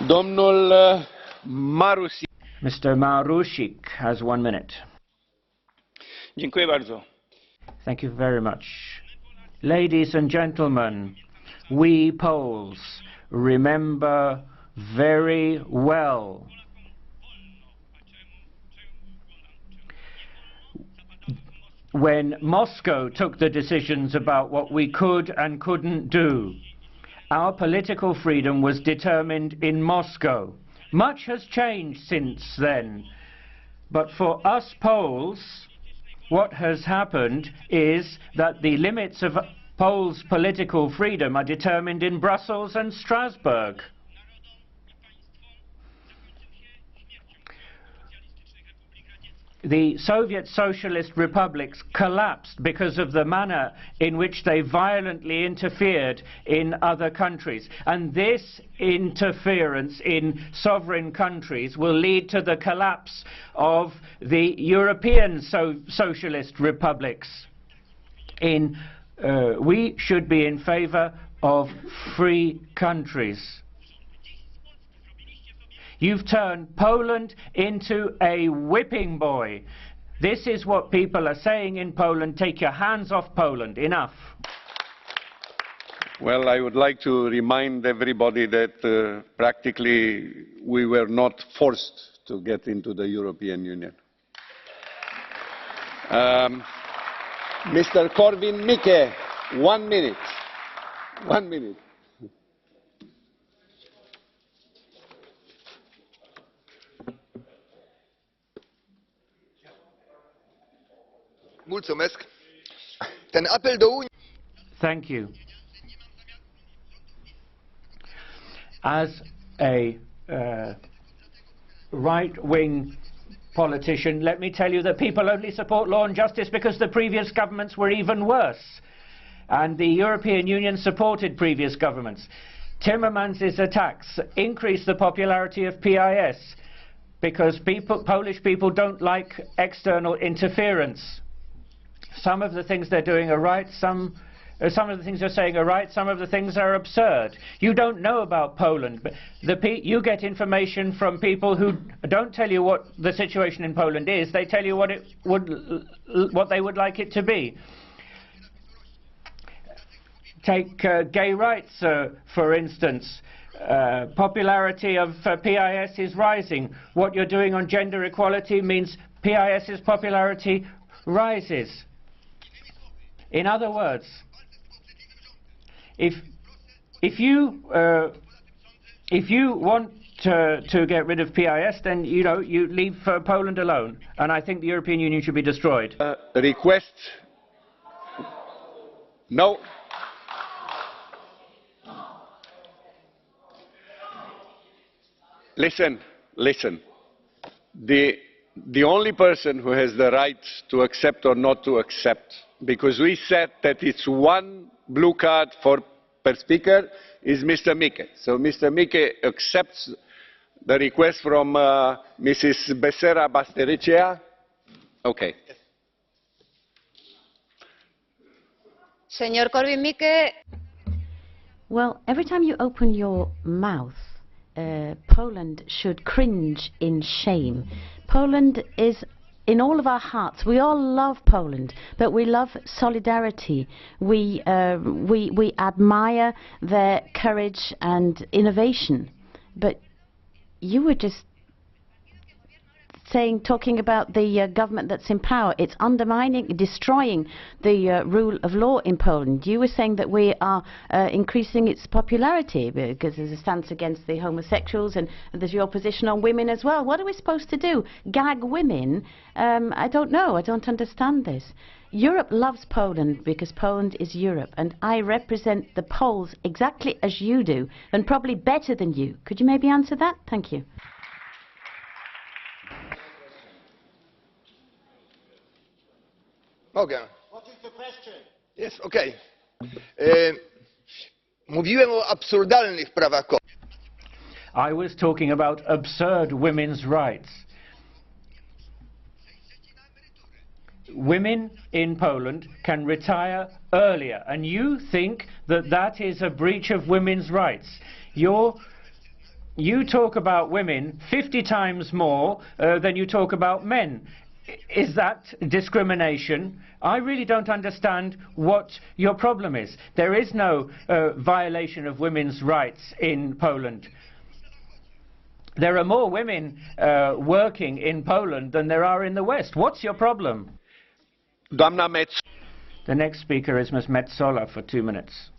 Domnul Marusik. Mr. Marusik has 1 minute. Dziękuję bardzo. Thank you very much. Ladies and gentlemen, we Poles remember very well when Moscow took the decisions about what we could and couldn't do. Our political freedom was determined in Moscow. Much has changed since then, but for us Poles, what has happened is that the limits of Poles' political freedom are determined in Brussels and Strasbourg. The Soviet Socialist republics collapsed because of the manner in which they violently interfered in other countries. And this interference in sovereign countries will lead to the collapse of the European socialist republics. We should be in favor of free countries. You've turned Poland into a whipping boy. This is what people are saying in Poland. Take your hands off Poland. Enough. Well, I would like to remind everybody that practically we were not forced to get into the European Union. Mr. Korwin Mikke, 1 minute. 1 minute. Ten apel do Unii. Thank you. As a right-wing politician, let me tell you that people only support law and justice because the previous governments were even worse. And the European Union supported previous governments. Timmermans's attacks increased the popularity of PIS because Polish people don't like external interference. Some of the things they're doing are right, some of the things they're saying are right, some of the things are absurd. You don't know about Poland, but you get information from people who don't tell you what the situation in Poland is, they tell you what they would like it to be. Take gay rights, for instance. Popularity of PIS is rising. What you're doing on gender equality means PIS's popularity rises. In other words, if you want to get rid of PIS, then you leave Poland alone, and I think the European Union should be destroyed. Request? No. Listen. The only person who has the right to accept or not to accept, because we said that it's 1 blue card per speaker, is Mr. Mikke. So Mr. Mikke accepts the request from Mrs. Becerra Basterrechea. Okay. Señor Korwin Mikke. Well, every time you open your mouth, Poland should cringe in shame. Poland is in all of our hearts. We all love Poland, but we love solidarity. We admire their courage and innovation. But you were just talking about the government that's in power. It's undermining, destroying the rule of law in Poland. You were saying that we are increasing its popularity because there's a stance against the homosexuals, and there's your position on women as well. What are we supposed to do? Gag women? I don't know. I don't understand this. Europe loves Poland because Poland is Europe, and I represent the Poles exactly as you do, and probably better than you. Could you maybe answer that? Thank you. Mogę. What is the question? Yes, okay. Mówiłem o absurdalnych prawach kobiet. I was talking about absurd women's rights. Women in Poland can retire earlier, and you think that that is a breach of women's rights. You're you talk about women 50 times more than you talk about men. Is that discrimination? I really don't understand what your problem is. There is no violation of women's rights in Poland. There are more women working in Poland than there are in the West. What's your problem? Doamna Metz. The next speaker is Ms. Metsola for 2 minutes.